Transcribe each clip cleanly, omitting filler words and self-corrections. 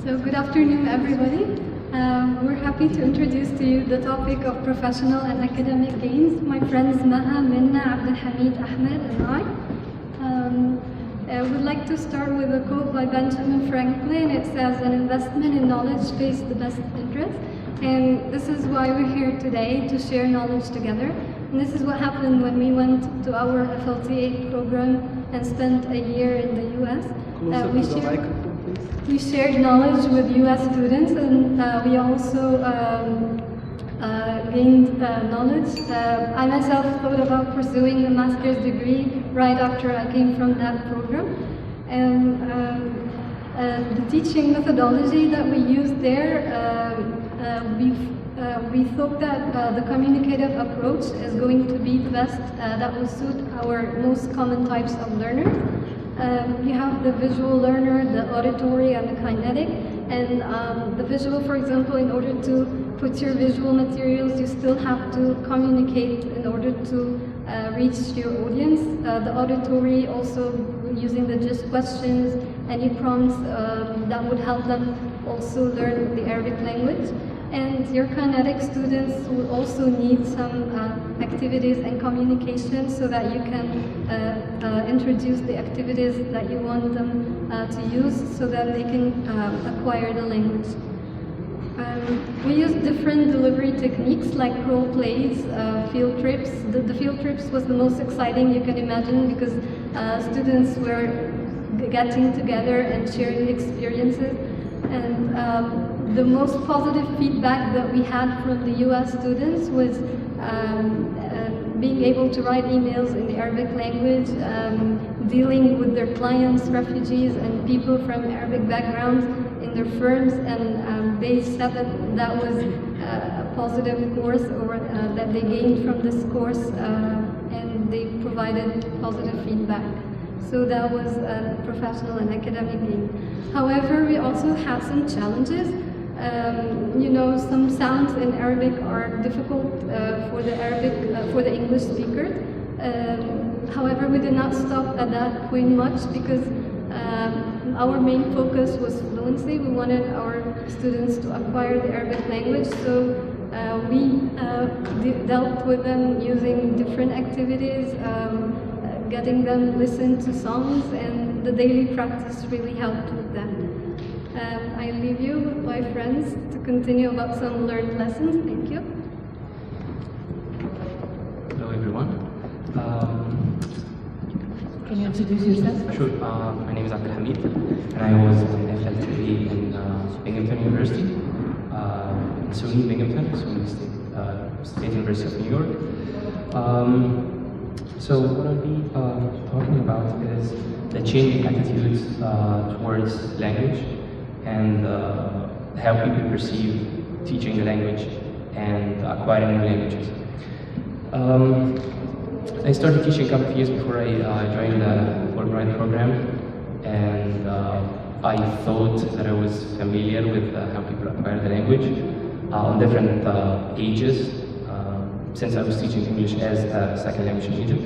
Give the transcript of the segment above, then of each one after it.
So good afternoon, everybody. We're happy to introduce to you the topic of professional and academic gains. My friends Maha, Minna, Abdelhamid, Ahmed, and I would like to start with a quote by Benjamin Franklin. It says, "An investment in knowledge pays the best interest." And this is why we're here today, to share knowledge together. And this is what happened when we went to our FLTA program and spent a year in the US. We shared knowledge with US students, and we also gained knowledge. I myself thought about pursuing a master's degree right after I came from that program. And the teaching methodology that we used there, we thought that the communicative approach is going to be the best that will suit our most common types of learners. You have the visual learner, the auditory, and the kinetic. And the visual, for example, in order to put your visual materials, you still have to communicate in order to reach your audience. The auditory, also using the just questions, any prompts that would help them also learn the Arabic language. And your kinetic students will also need some activities and communication so that you can introduce the activities that you want them to use so that they can acquire the language. We use different delivery techniques like role plays, field trips. The field trips was the most exciting you can imagine because students were getting together and sharing experiences. And the most positive feedback that we had from the US students was being able to write emails in the Arabic language, dealing with their clients, refugees, and people from Arabic backgrounds in their firms, and they said that that was a positive course, or that they gained from this course, and they provided positive feedback. So that was a professional and academic gain. However, we also have some challenges. You know, some sounds in Arabic are difficult for the English speakers. However, we did not stop at that point much because our main focus was fluency. We wanted our students to acquire the Arabic language, so we dealt with them using different activities, getting them listen to songs, and the daily practice really helped with that. I leave you with my friends to continue about some learned lessons. Thank you. Hello everyone. Can you introduce yourself? Sure. My name is Abdelhamid, and I was an FLTA in Binghamton University, SUNY Binghamton, SUNY State University of New York. So what I'll be talking about is the changing attitudes towards language and how people perceive teaching the language and acquiring new languages. I started teaching a couple of years before I joined the Fulbright program, and I thought that I was familiar with how people acquire the language on different ages, since I was teaching English as a second language in Egypt.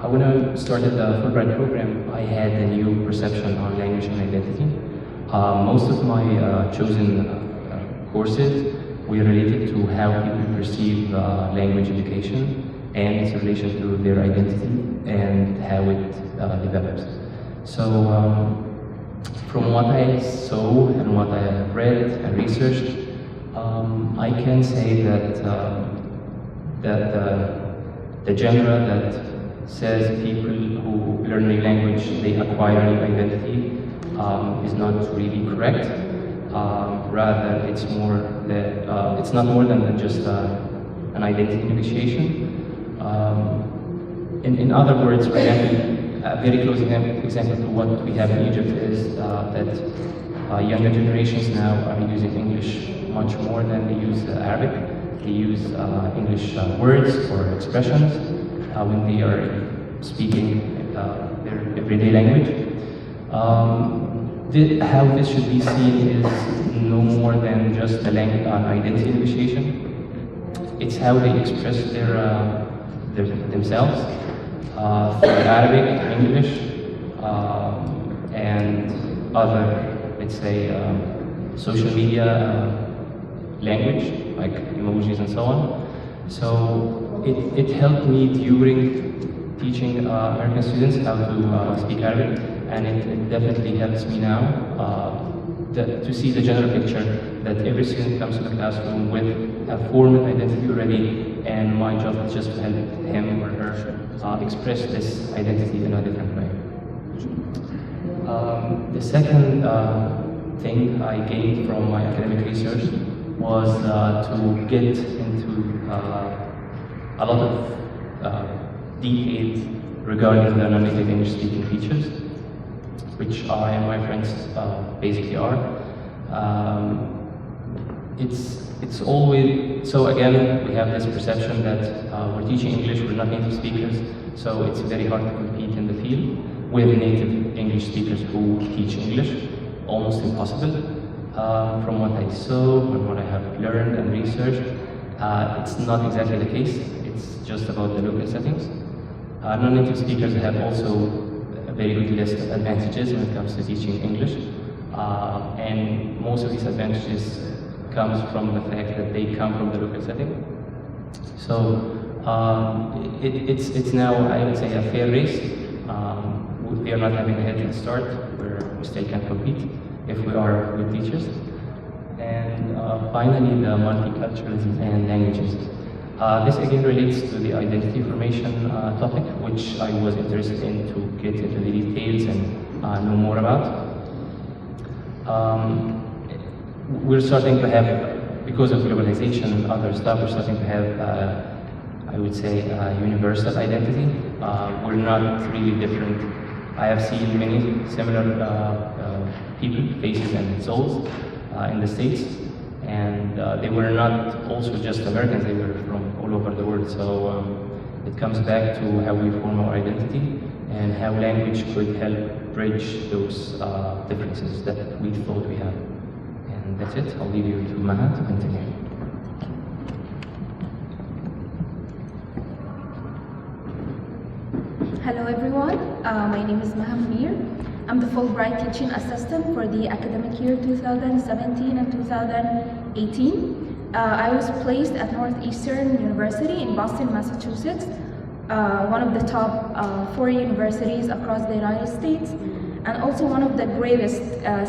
When I started the Fulbright program, I had a new perception on language and identity. Most of my chosen courses were related to how people perceive language education and its relation to their identity and how it develops. So from what I saw and what I have read and researched, I can say that the genre that says people who learn a new language, they acquire a new identity, is not really correct. Rather, it's more that it's not more than just an identity negotiation. In other words, for example, a very close example to what we have in Egypt is that younger generations now are using English much more than they use Arabic. They use English words or expressions when they are speaking their everyday language. How this should be seen is no more than just an identity negotiation. It's how they express themselves through Arabic, English, and other let's say, social media language, like emojis and so on. So it helped me during teaching American students how to speak Arabic, and it definitely helps me now to see the general picture that every student comes to the classroom with a formal identity already, and my job is just to help him or her express this identity in a different way. The second thing I gained from my academic research was to get into a lot of details regarding the non-native English-speaking teachers, which I and my friends basically are. It's always, so again, we have this perception that we're teaching English, we're not native speakers, so it's very hard to compete in the field with native English speakers who teach English, almost impossible. From what I saw, from what I have learned and researched, it's not exactly the case. It's just about the local settings. Non-native speakers have also a very good list of advantages when it comes to teaching English, and most of these advantages comes from the fact that they come from the local setting. So it's now, I would say, a fair race. We are not having a head start where we still can compete if we are good teachers. And finally, the multiculturalism and languages. This again relates to the identity formation topic, which I was interested in to get into the details and know more about. We're starting to have, because of globalization and other stuff, we're starting to have, I would say, a universal identity. We're not really different. I have seen many similar people, faces and souls in the States, and they were not also just Americans, they were from all over the world. So it comes back to how we form our identity and how language could help bridge those differences that we thought we had. And that's it. I'll leave you to Maha to continue. Hello everyone, my name is Mounir. I'm the Fulbright Teaching Assistant for the academic year 2017 and 2018. I was placed at Northeastern University in Boston, Massachusetts, one of the top 4 universities across the United States, and also one of the greatest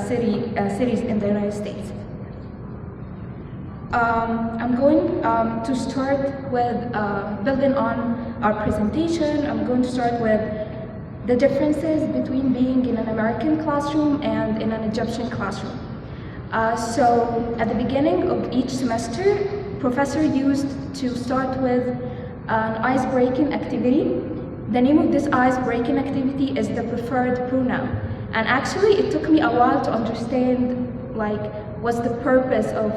cities in the United States. I'm going to start with building on our presentation. I'm going to start with the differences between being in an American classroom and in an Egyptian classroom. So at the beginning of each semester, professor used to start with an ice-breaking activity. The name of this ice-breaking activity is the preferred pronoun. And actually, it took me a while to understand, what's the purpose of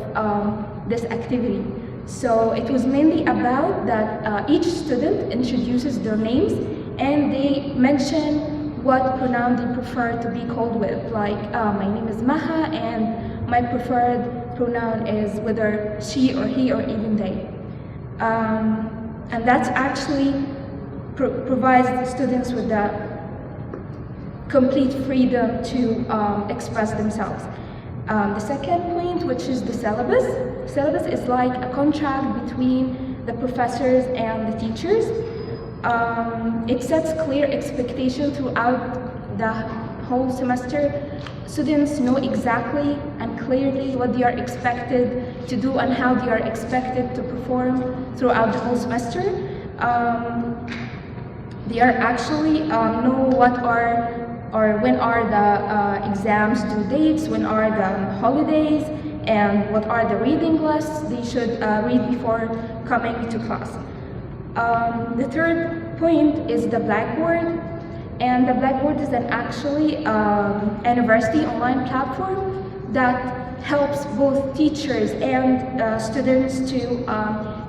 this activity. So it was mainly about that each student introduces their names and they mention what pronoun they prefer to be called with. My name is Maha and my preferred pronoun is whether she or he or even they. And that actually provides the students with the complete freedom to express themselves. The second point, which is the syllabus. Syllabus is like a contract between the professors and the teachers. It sets clear expectations throughout the whole semester. Students know exactly and clearly what they are expected to do and how they are expected to perform throughout the whole semester. They are actually know what are or when are the exams due dates, when are the holidays, and what are the reading lists they should read before coming to class. The third point is the Blackboard, and the Blackboard is actually a university online platform that helps both teachers and students to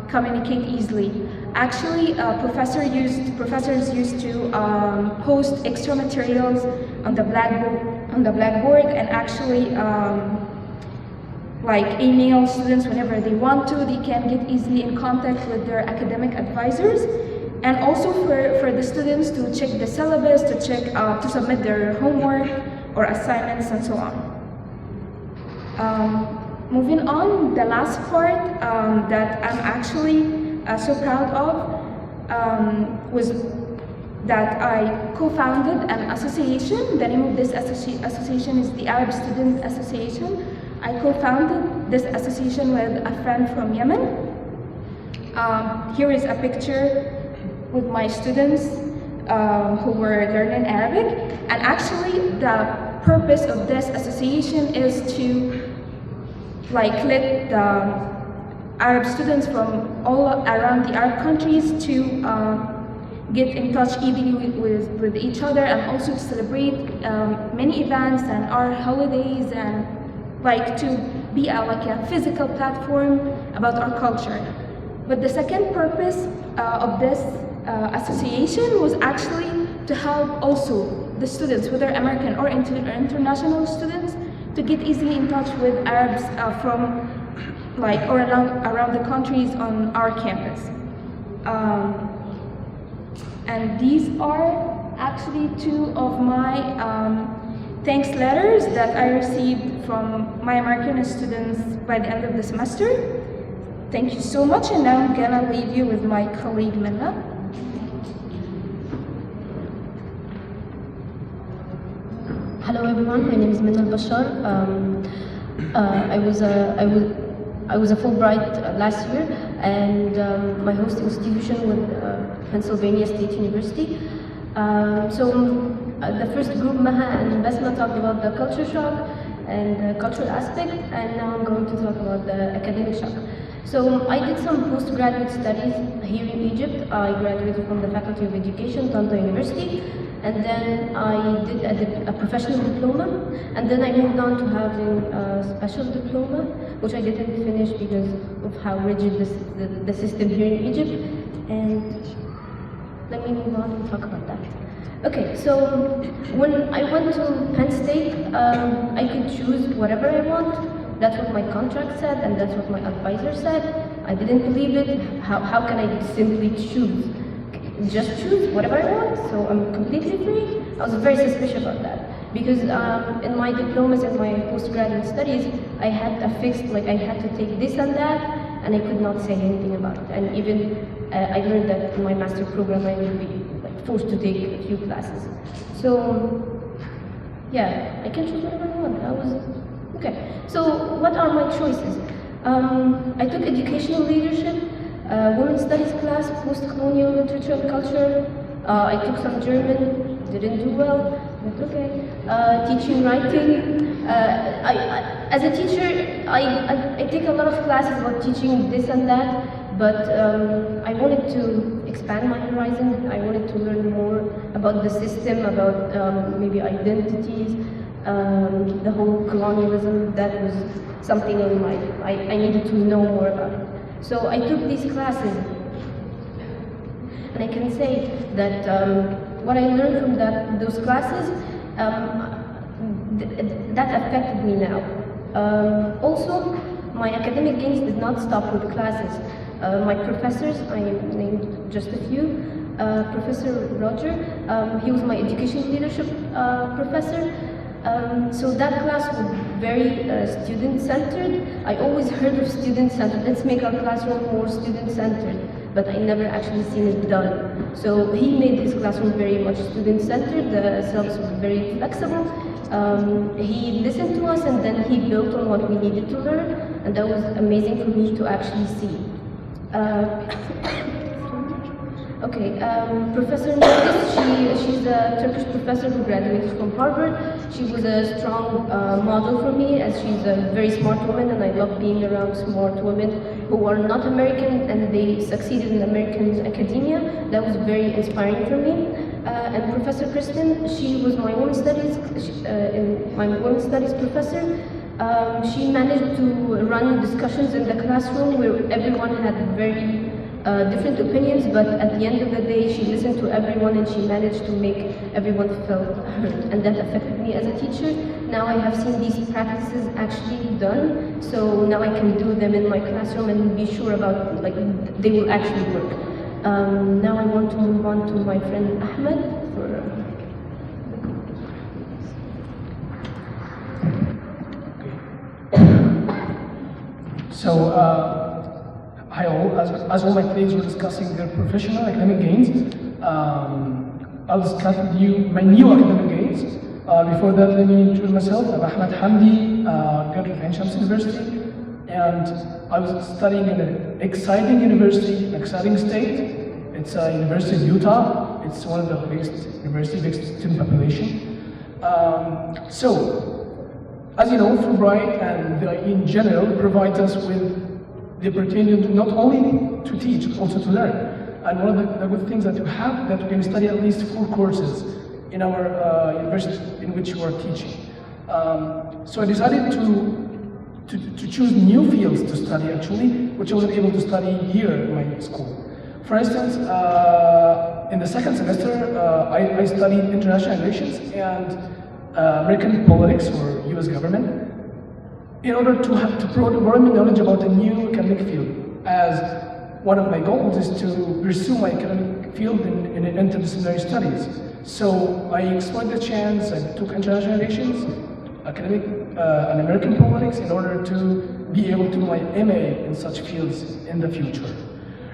communicate easily. Actually, professors used to post extra materials on the Blackboard and actually email students whenever they want to. They can get easily in contact with their academic advisors, and also for the students to check the syllabus, to submit their homework or assignments and so on. Moving on, the last part that I'm actually so proud of was that I co-founded an association. The name of this association is the Arab Student Association. I co-founded this association with a friend from Yemen. Here is a picture with my students who were learning Arabic. And actually, the purpose of this association is to let the Arab students from all around the Arab countries to get in touch easily with each other, and also to celebrate many events and our holidays, and to be a physical platform about our culture. But the second purpose of this association was actually to help also the students, whether American or international students, to get easily in touch with Arabs from or around the countries on our campus. And these are actually two of my thanks letters that I received from my American students by the end of the semester. Thank you so much, and now I'm gonna leave you with my colleague Minna. Hello everyone, my name is Elbashar. I was a Fulbright last year, and my host institution was Pennsylvania State University. The first group, Maha and Basma, talked about the culture shock and the cultural aspect, and now I'm going to talk about the academic shock. So I did some postgraduate studies here in Egypt. I graduated from the Faculty of Education, Tanta University, and then I did a professional diploma, and then I moved on to having a special diploma, which I didn't finish because of how rigid the system here in Egypt. And let me move on and talk about that. Okay, so when I went to Penn State, I could choose whatever I want. That's what my contract said, and that's what my advisor said. I didn't believe it. How can I simply choose? Just choose whatever I want, so I'm completely free? I was very suspicious about that. Because in my diplomas and my postgraduate studies, I had a fixed, I had to take this and that, and I could not say anything about it. And even I learned that in my master program, I would be forced to take a few classes. So, yeah, I can choose whatever I want. Okay, so what are my choices? I took educational leadership, women's studies class, post-colonial literature and culture. I took some German, didn't do well, but okay. Teaching writing. As a teacher, I take a lot of classes about teaching this and that, but I wanted to expand my horizon. I wanted to learn more about the system, about maybe identities, the whole colonialism. That was something in my life. I needed to know more about it. So I took these classes, and I can say that what I learned from those classes, that affected me now. Also, my academic gains did not stop with classes. My professors, I named just a few. Professor Roger, he was my education leadership professor. So that class was very student-centered. I always heard of student-centered. Let's make our classroom more student-centered. But I never actually seen it done. So he made his classroom very much student-centered. The syllabus was very flexible. He listened to us, and then he built on what we needed to learn. And that was amazing for me to actually see. Okay, Professor Nasr, she's a Turkish professor who graduated from Harvard. She was a strong model for me, as she's a very smart woman, and I love being around smart women who are not American and they succeeded in American academia. That was very inspiring for me. And Professor Kristen, she was my women's studies, professor. She managed to run discussions in the classroom where everyone had very different opinions, but at the end of the day, she listened to everyone and she managed to make everyone feel heard. And that affected me as a teacher. Now I have seen these practices actually done, so now I can do them in my classroom and be sure about, they will actually work. Now I want to move on to my friend Ahmed for So, as all my colleagues were discussing their professional academic gains, I'll discuss with you my new academic gains. Before that, let me introduce myself. I'm Ahmed Hamdy, graduate of Ain Shams University, and I was studying in an exciting university, an exciting state. It's a university in Utah. It's one of the biggest universities, biggest student population. As you know, Fulbright and in general provides us with the opportunity not only to teach, but also to learn. And one of the good things that we have, that we can study at least 4 courses in our university in which we are teaching. So I decided to choose new fields to study actually, which I wasn't able to study here in my school. For instance, in the second semester, I studied international relations and American politics or US government in order to broaden my knowledge about a new academic field, as one of my goals is to pursue my academic field in interdisciplinary studies. So I explored the chance, I took international relations, academic and American politics in order to be able to do my MA in such fields in the future.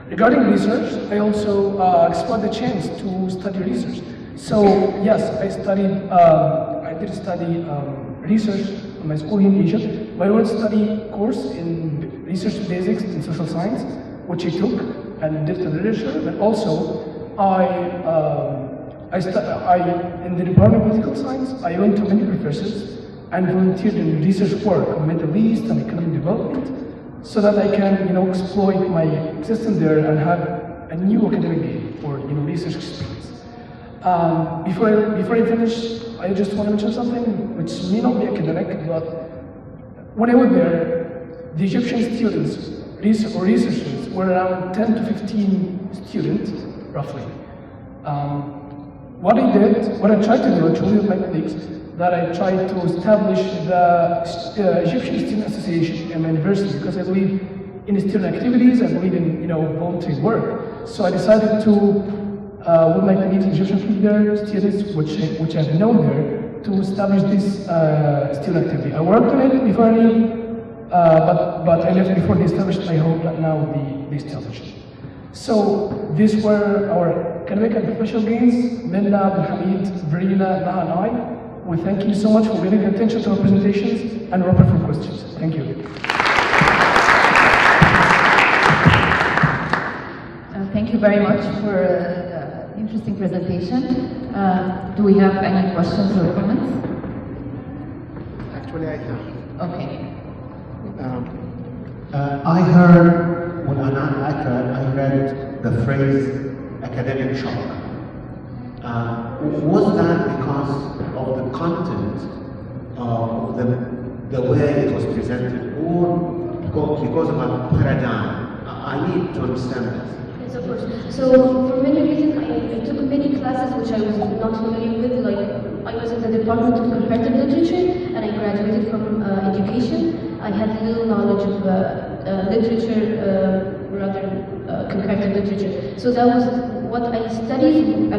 Regarding research, I also explored the chance to study research. So yes, I did study research in my school in Egypt. My own study course in research basics in social science, which I took and did the literature, but also in the Department of Political Science, I went to many professors and volunteered in research work on Middle East and economic development, so that I can, exploit my existence there and have a new academic gain or research experience. Before I finish, I just want to mention something which may not be academic, but when I was there, the Egyptian students or researchers were around 10 to 15 students, roughly. What I tried to do actually with my colleagues, that I tried to establish the Egyptian Student Association in my university, because I believe in student activities, I believe in voluntary work. So I decided to, with my colleagues, Egyptian leader students, which I've known there, to establish this student activity. I worked on it before I leave, but I left before they established. I hope that now they established. So these were our academic and professional gains. Minna, Abdelhamid, Verena, Maha, and I. We thank you so much for giving attention to our presentations and we're open for questions. Thank you. Thank you very much for the interesting presentation. Do we have any questions or comments? Actually, I have. Okay. I heard, when I read the phrase academic shock. Was that because of the content of the way it was presented, or because of a paradigm? I need to understand that. Yes, of course. So for many reasons, I took many classes which I was not familiar with. Like I was in the Department of Comparative Literature, and I graduated from education. I had little knowledge of literature, rather comparative literature. So that was what I studied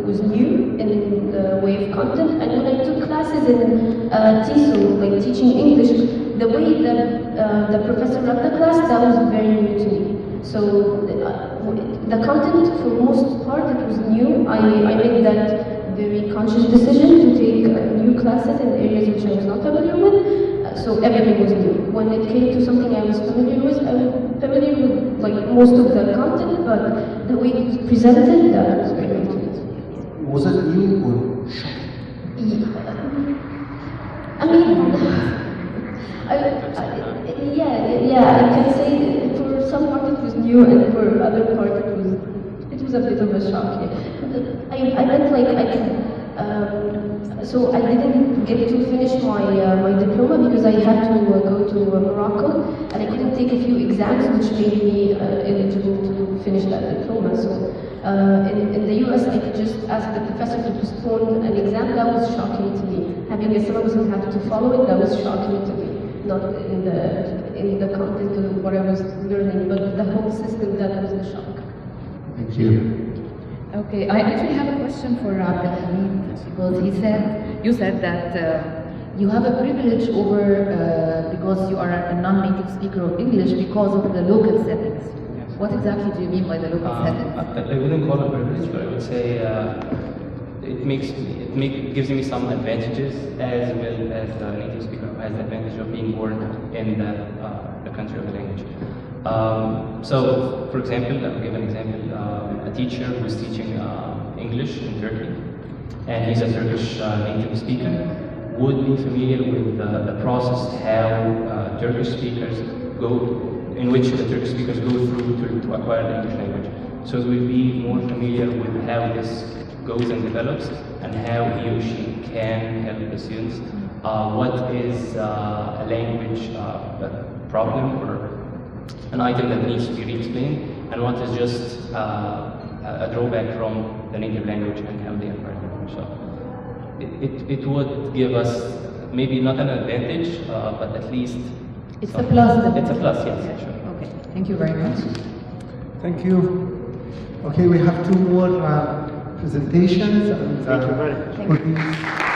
was new in the way of content, and when I took classes in TESOL, like teaching English, the way that the professor ran the class, that was very new to me. So the content, for most part, it was new. I made that very conscious decision to take new classes in areas which I was not familiar with. So everything was new. When it came to something I was familiar with, I was familiar with like most of the content, but the way it was presented, that was very new to me. Was it new or shocking? I mean, I can say for some part it was new, and for other part it was a bit of a shock. Yeah. I meant like so I didn't get to finish my diploma because I had to go to Morocco, and I couldn't take a few exams which made me eligible to finish that diploma. So in the US, I could just ask the professor to postpone an exam. That was shocking to me. Having a syllabus and having to follow it, that was shocking to me. Not in the content of what I was learning, but the whole system, that was the shock. Thank you. Okay, I actually have a question for Abdelhamid, because you said that you have a privilege over, because you are a non-native speaker of English, because of the local settings. Yes. What exactly do you mean by the local settings? I wouldn't call it privilege, but I would say it gives me some advantages, as well as the native speaker who has the advantage of being born in the country of the language. So, for example, I'll give an example. A teacher who's teaching English in Turkey, and he's a Turkish native speaker, would be familiar with the process, how Turkish speakers in which the Turkish speakers go through to acquire the English language. So he will be more familiar with how this goes and develops, and how he or she can help the students. What is a language problem or an item that needs to be re-explained, and what is just a drawback from the native language and how they acquire the language. So it would give us maybe not an advantage, but at least It's a plus. It's a plus, yes, sure. Okay, thank you very much. Thank you. Okay, we have two more presentations. And, Thank you very much. for these